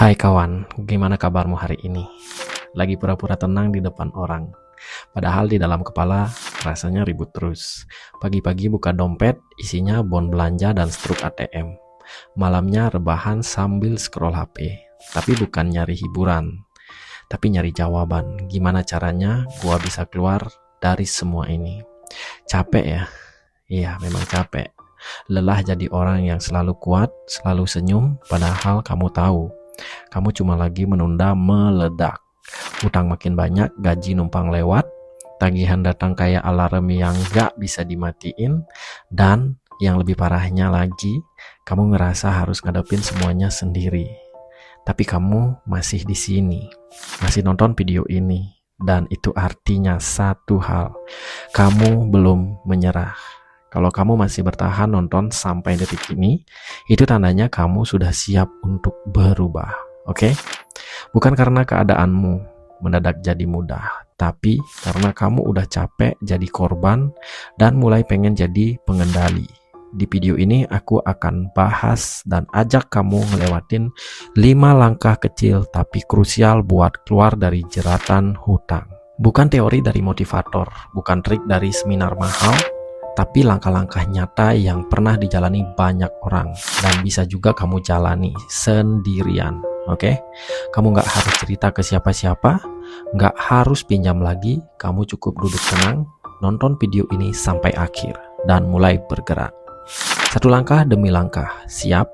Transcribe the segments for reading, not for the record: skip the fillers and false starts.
Hai kawan, gimana kabarmu hari ini? Lagi pura-pura tenang di depan orang. Padahal di dalam kepala rasanya ribut terus. Pagi-pagi buka dompet, isinya bon belanja dan struk ATM. Malamnya rebahan sambil scroll HP. Tapi bukan nyari hiburan, tapi nyari jawaban. Gimana caranya gua bisa keluar dari semua ini? Capek ya? Iya, memang capek. Lelah jadi orang yang selalu kuat, selalu senyum, padahal kamu tahu kamu cuma lagi menunda meledak. Utang makin banyak, gaji numpang lewat, tagihan datang kayak alarm yang gak bisa dimatiin, dan yang lebih parahnya lagi, kamu ngerasa harus ngadepin semuanya sendiri. Tapi kamu masih di sini, masih nonton video ini, dan itu artinya satu hal, kamu belum menyerah. Kalau kamu masih bertahan nonton sampai detik ini, itu tandanya kamu sudah siap untuk berubah. Oke? Bukan karena keadaanmu mendadak jadi mudah, tapi karena kamu udah capek jadi korban dan mulai pengen jadi pengendali. Di video ini aku akan bahas dan ajak kamu ngelewatin 5 langkah kecil tapi krusial buat keluar dari jeratan hutang. Bukan teori dari motivator, bukan trik dari seminar mahal, tapi langkah-langkah nyata yang pernah dijalani banyak orang dan bisa juga kamu jalani sendirian. Oke? Kamu gak harus cerita ke siapa-siapa, gak harus pinjam lagi, kamu cukup duduk tenang, nonton video ini sampai akhir, dan mulai bergerak. Satu langkah demi langkah, siap?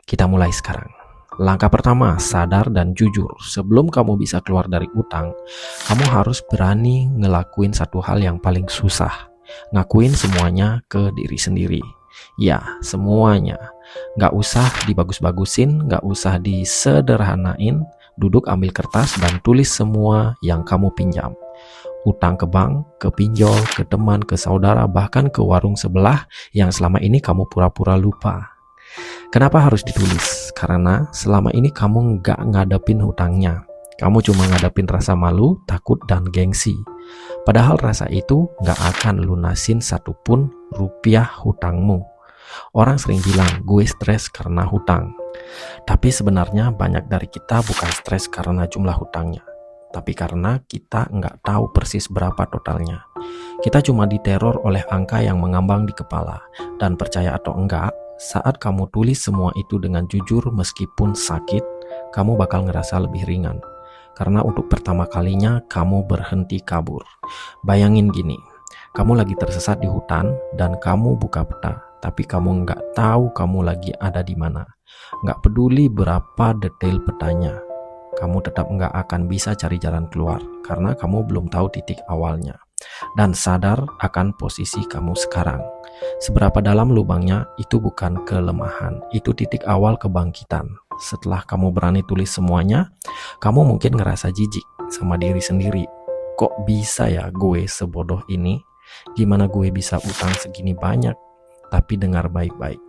Kita mulai sekarang. Langkah pertama, sadar dan jujur. Sebelum kamu bisa keluar dari utang, kamu harus berani ngelakuin satu hal yang paling susah. Ngakuin semuanya ke diri sendiri. Ya, semuanya. Gak usah dibagus-bagusin, gak usah disederhanain. Duduk ambil kertas dan tulis semua yang kamu pinjam. Utang ke bank, ke pinjol, ke teman, ke saudara, bahkan ke warung sebelah yang selama ini kamu pura-pura lupa. Kenapa harus ditulis? Karena selama ini kamu gak ngadepin hutangnya. Kamu cuma ngadepin rasa malu, takut, dan gengsi. Padahal rasa itu gak akan lunasin satupun rupiah hutangmu. Orang sering bilang, gue stres karena hutang. Tapi sebenarnya banyak dari kita bukan stres karena jumlah hutangnya, tapi karena kita nggak tahu persis berapa totalnya. Kita cuma diteror oleh angka yang mengambang di kepala. Dan percaya atau enggak, saat kamu tulis semua itu dengan jujur meskipun sakit, kamu bakal ngerasa lebih ringan. Karena untuk pertama kalinya kamu berhenti kabur. Bayangin gini, kamu lagi tersesat di hutan dan kamu buka peta, tapi kamu nggak tahu kamu lagi ada di mana. Nggak peduli berapa detail petanya, kamu tetap nggak akan bisa cari jalan keluar karena kamu belum tahu titik awalnya dan sadar akan posisi kamu sekarang. Seberapa dalam lubangnya itu bukan kelemahan, itu titik awal kebangkitan. Setelah kamu berani tulis semuanya, kamu mungkin ngerasa jijik sama diri sendiri. Kok bisa ya gue sebodoh ini? Gimana gue bisa utang segini banyak? Tapi dengar baik-baik,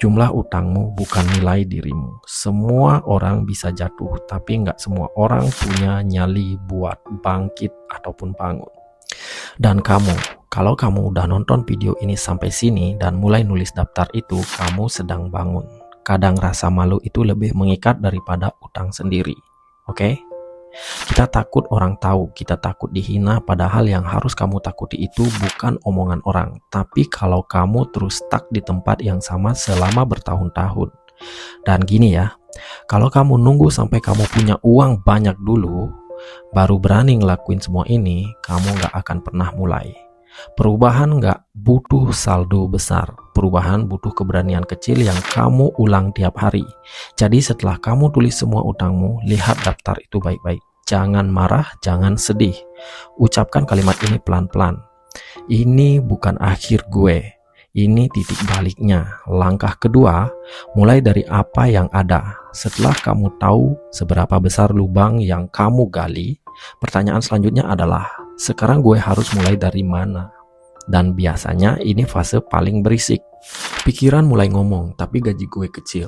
jumlah utangmu bukan nilai dirimu. Semua orang bisa jatuh, tapi nggak semua orang punya nyali buat bangkit ataupun bangun. Dan kamu, kalau kamu udah nonton video ini sampai sini dan mulai nulis daftar itu, kamu sedang bangun. Kadang rasa malu itu lebih mengikat daripada utang sendiri. Oke? Kita takut orang tahu, kita takut dihina, padahal yang harus kamu takuti itu bukan omongan orang, tapi kalau kamu terus stuck di tempat yang sama selama bertahun-tahun. Dan gini ya, kalau kamu nunggu sampai kamu punya uang banyak dulu, baru berani ngelakuin semua ini, kamu gak akan pernah mulai. Perubahan gak butuh saldo besar, perubahan butuh keberanian kecil yang kamu ulang tiap hari. Jadi setelah kamu tulis semua utangmu, lihat daftar itu baik-baik. Jangan marah, jangan sedih. Ucapkan kalimat ini pelan-pelan. Ini bukan akhir gue, ini titik baliknya. Langkah kedua, mulai dari apa yang ada. Setelah kamu tahu seberapa besar lubang yang kamu gali, pertanyaan selanjutnya adalah, sekarang gue harus mulai dari mana? Dan biasanya ini fase paling berisik. Pikiran mulai ngomong, tapi gaji gue kecil,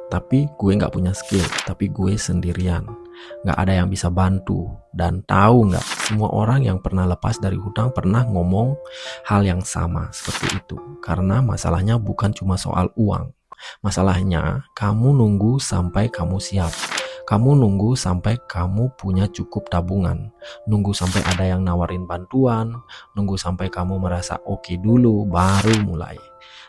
tapi gue gak punya skill, tapi gue sendirian, gak ada yang bisa bantu. Dan tahu gak, semua orang yang pernah lepas dari hutang pernah ngomong hal yang sama seperti itu. Karena masalahnya bukan cuma soal uang, masalahnya kamu nunggu sampai kamu siap. Kamu nunggu sampai kamu punya cukup tabungan, nunggu sampai ada yang nawarin bantuan, nunggu sampai kamu merasa oke dulu, baru mulai.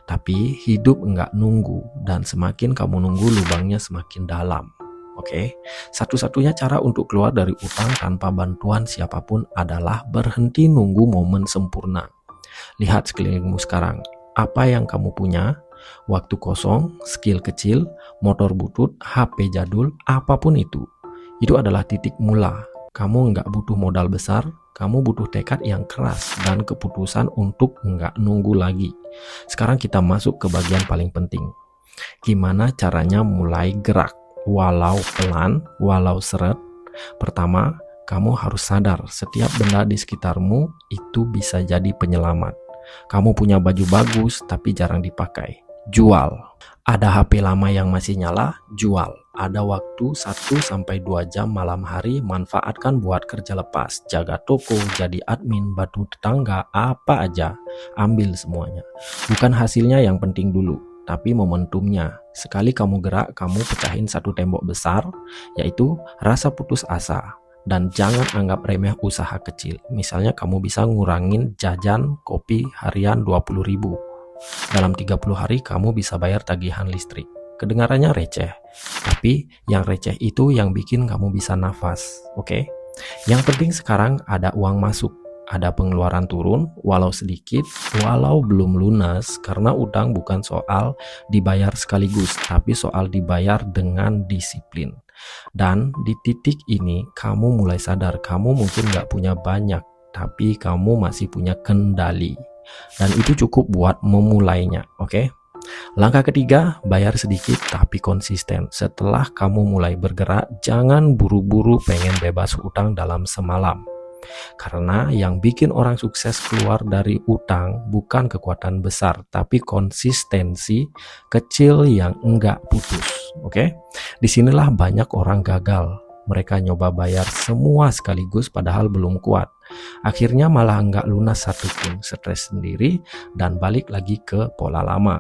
Tapi hidup enggak nunggu, dan semakin kamu nunggu lubangnya semakin dalam. Oke, satu-satunya cara untuk keluar dari utang tanpa bantuan siapapun adalah berhenti nunggu momen sempurna. Lihat sekelilingmu sekarang, apa yang kamu punya, waktu kosong, skill kecil, motor butut, HP jadul, apapun itu adalah titik mula. Kamu nggak butuh modal besar, kamu butuh tekad yang keras dan keputusan untuk nggak nunggu lagi. Sekarang kita masuk ke bagian paling penting. Gimana caranya mulai gerak? Walau pelan, walau seret. Pertama, kamu harus sadar setiap benda di sekitarmu itu bisa jadi penyelamat. Kamu punya baju bagus tapi jarang dipakai, jual. Ada HP lama yang masih nyala, jual. Ada waktu 1-2 jam malam hari, manfaatkan buat kerja lepas, jaga toko, jadi admin, bantu tetangga, apa aja, ambil semuanya. Bukan hasilnya yang penting dulu, tapi momentumnya. Sekali kamu gerak, kamu pecahin satu tembok besar, yaitu rasa putus asa. Dan jangan anggap remeh usaha kecil. Misalnya kamu bisa ngurangin jajan kopi harian 20.000. Dalam 30 hari kamu bisa bayar tagihan listrik. Kedengarannya receh, tapi yang receh itu yang bikin kamu bisa nafas, oke? Yang penting sekarang ada uang masuk, ada pengeluaran turun, walau sedikit, walau belum lunas, karena utang bukan soal dibayar sekaligus, tapi soal dibayar dengan disiplin. Dan di titik ini kamu mulai sadar kamu mungkin gak punya banyak, tapi kamu masih punya kendali. Dan itu cukup buat memulainya, oke? Langkah ketiga, bayar sedikit tapi konsisten. Setelah kamu mulai bergerak, jangan buru-buru pengen bebas utang dalam semalam. Karena yang bikin orang sukses keluar dari utang bukan kekuatan besar, tapi konsistensi kecil yang enggak putus. Oke? Disinilah banyak orang gagal. Mereka nyoba bayar semua sekaligus padahal belum kuat. Akhirnya malah enggak lunas satupun, stres sendiri dan balik lagi ke pola lama.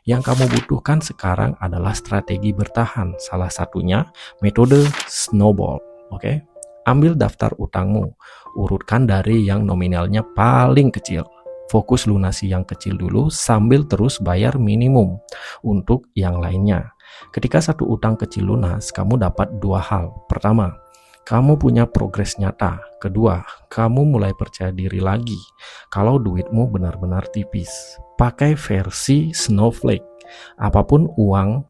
Yang kamu butuhkan sekarang adalah strategi bertahan. Salah satunya metode snowball. Oke? Ambil daftar utangmu, urutkan dari yang nominalnya paling kecil. Fokus lunasi yang kecil dulu sambil terus bayar minimum untuk yang lainnya. Ketika satu utang kecil lunas, kamu dapat dua hal. Pertama, kamu punya progres nyata. Kedua, kamu mulai percaya diri lagi. Kalau duitmu benar-benar tipis, pakai versi snowflake. Apapun uang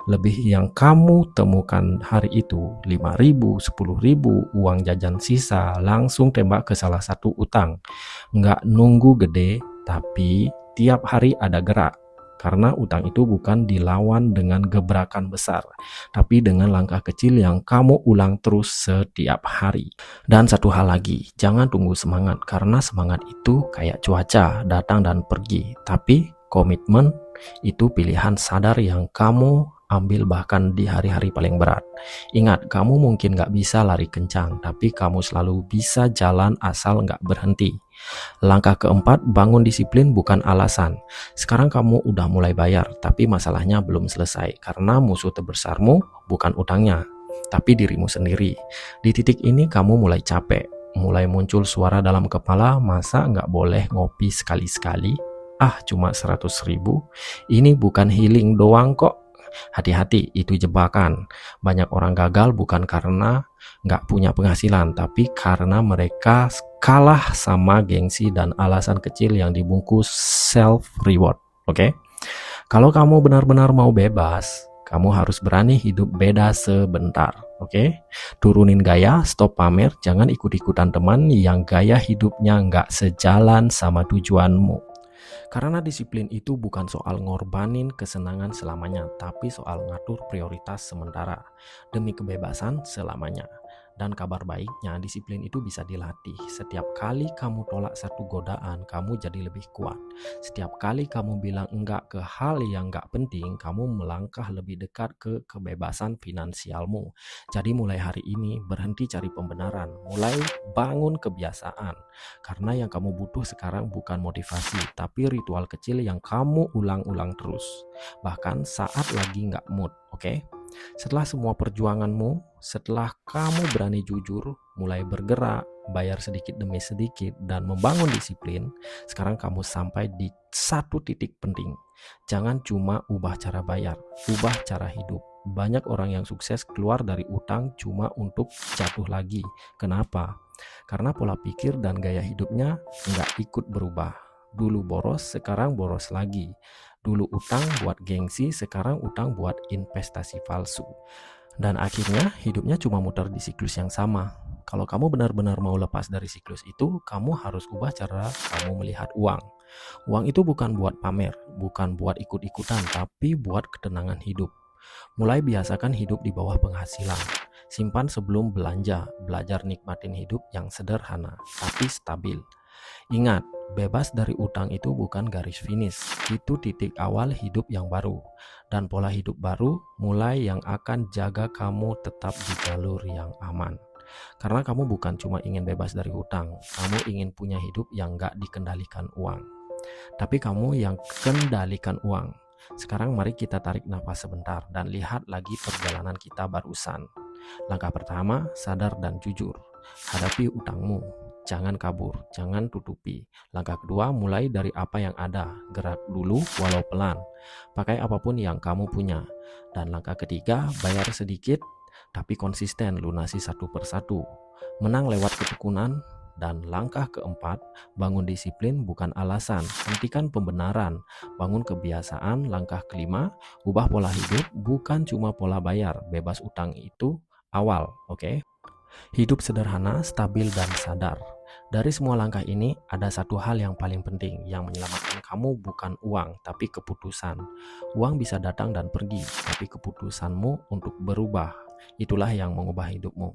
lebih yang kamu temukan hari itu, 5.000, 10.000, uang jajan sisa, langsung tembak ke salah satu utang. Nggak nunggu gede, tapi tiap hari ada gerak. Karena utang itu bukan dilawan dengan gebrakan besar, tapi dengan langkah kecil yang kamu ulang terus setiap hari. Dan satu hal lagi, jangan tunggu semangat, karena semangat itu kayak cuaca, datang dan pergi. Tapi komitmen itu pilihan sadar yang kamu ambil bahkan di hari-hari paling berat. Ingat, kamu mungkin gak bisa lari kencang, tapi kamu selalu bisa jalan asal gak berhenti. Langkah keempat, bangun disiplin bukan alasan. Sekarang kamu udah mulai bayar, tapi masalahnya belum selesai, karena musuh terbesarmu bukan utangnya, tapi dirimu sendiri. Di titik ini kamu mulai capek, mulai muncul suara dalam kepala, masa gak boleh ngopi sekali-sekali? Cuma 100.000, ini bukan healing doang kok. Hati-hati, itu jebakan. Banyak orang gagal bukan karena nggak punya penghasilan, tapi karena mereka kalah sama gengsi dan alasan kecil yang dibungkus self-reward. Oke? Kalau kamu benar-benar mau bebas, kamu harus berani hidup beda sebentar. Oke? Turunin gaya, stop pamer, jangan ikut-ikutan teman yang gaya hidupnya nggak sejalan sama tujuanmu. Karena disiplin itu bukan soal ngorbanin kesenangan selamanya, tapi soal ngatur prioritas sementara demi kebebasan selamanya. Dan kabar baiknya, disiplin itu bisa dilatih. Setiap kali kamu tolak satu godaan, kamu jadi lebih kuat. Setiap kali kamu bilang enggak ke hal yang enggak penting, kamu melangkah lebih dekat ke kebebasan finansialmu. Jadi mulai hari ini, berhenti cari pembenaran. Mulai bangun kebiasaan. Karena yang kamu butuh sekarang bukan motivasi, tapi ritual kecil yang kamu ulang-ulang terus. Bahkan saat lagi enggak mood, oke? Setelah semua perjuanganmu, setelah kamu berani jujur, mulai bergerak, bayar sedikit demi sedikit, dan membangun disiplin, sekarang kamu sampai di satu titik penting. Jangan cuma ubah cara bayar, ubah cara hidup. Banyak orang yang sukses keluar dari utang cuma untuk jatuh lagi. Kenapa? Karena pola pikir dan gaya hidupnya nggak ikut berubah. Dulu boros, sekarang boros lagi. Dulu utang buat gengsi, sekarang utang buat investasi palsu. Dan akhirnya hidupnya cuma muter di siklus yang sama. Kalau kamu benar-benar mau lepas dari siklus itu, kamu harus ubah cara kamu melihat uang. Uang itu bukan buat pamer, bukan buat ikut-ikutan, tapi buat ketenangan hidup. Mulai biasakan hidup di bawah penghasilan. Simpan sebelum belanja, belajar nikmatin hidup yang sederhana, tapi stabil. Ingat, bebas dari utang itu bukan garis finish, itu titik awal hidup yang baru. Dan pola hidup baru mulai yang akan jaga kamu tetap di jalur yang aman. Karena kamu bukan cuma ingin bebas dari hutang, kamu ingin punya hidup yang gak dikendalikan uang. Tapi kamu yang kendalikan uang. Sekarang mari kita tarik nafas sebentar dan lihat lagi perjalanan kita barusan. Langkah pertama, sadar dan jujur. Hadapi utangmu. Jangan kabur, jangan tutupi. Langkah kedua, mulai dari apa yang ada. Gerak dulu walau pelan. Pakai apapun yang kamu punya. Dan langkah ketiga, bayar sedikit tapi konsisten, lunasi satu persatu. Menang lewat ketekunan. Dan langkah keempat, bangun disiplin bukan alasan. Hentikan pembenaran, bangun kebiasaan. Langkah kelima, ubah pola hidup bukan cuma pola bayar. Bebas utang itu awal, oke? Hidup sederhana, stabil, dan sadar. Dari semua langkah ini, ada satu hal yang paling penting. Yang menyelamatkan kamu bukan uang, tapi keputusan. Uang bisa datang dan pergi, tapi keputusanmu untuk berubah, itulah yang mengubah hidupmu.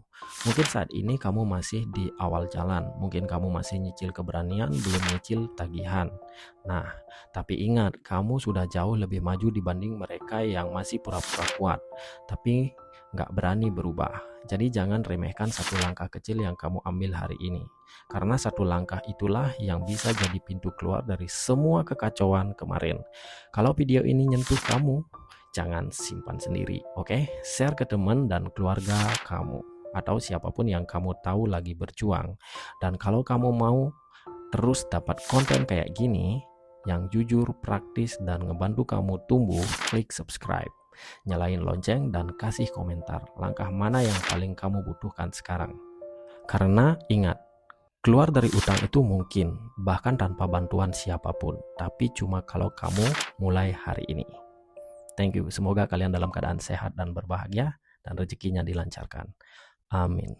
Mungkin saat ini kamu masih di awal jalan. Mungkin kamu masih nyicil keberanian, belum nyicil tagihan. Nah, tapi ingat, kamu sudah jauh lebih maju dibanding mereka yang masih pura-pura kuat, tapi nggak berani berubah. Jadi jangan remehkan satu langkah kecil yang kamu ambil hari ini. Karena satu langkah itulah yang bisa jadi pintu keluar dari semua kekacauan kemarin. Kalau video ini nyentuh kamu, jangan simpan sendiri, oke? Share ke teman dan keluarga kamu, atau siapapun yang kamu tahu lagi berjuang. Dan kalau kamu mau terus dapat konten kayak gini, yang jujur, praktis, dan ngebantu kamu tumbuh, klik subscribe. Nyalain lonceng dan kasih komentar langkah mana yang paling kamu butuhkan sekarang. Karena ingat, keluar dari utang itu mungkin, bahkan tanpa bantuan siapapun, tapi cuma kalau kamu mulai hari ini. Thank you, semoga kalian dalam keadaan sehat dan berbahagia dan rezekinya dilancarkan. Amin.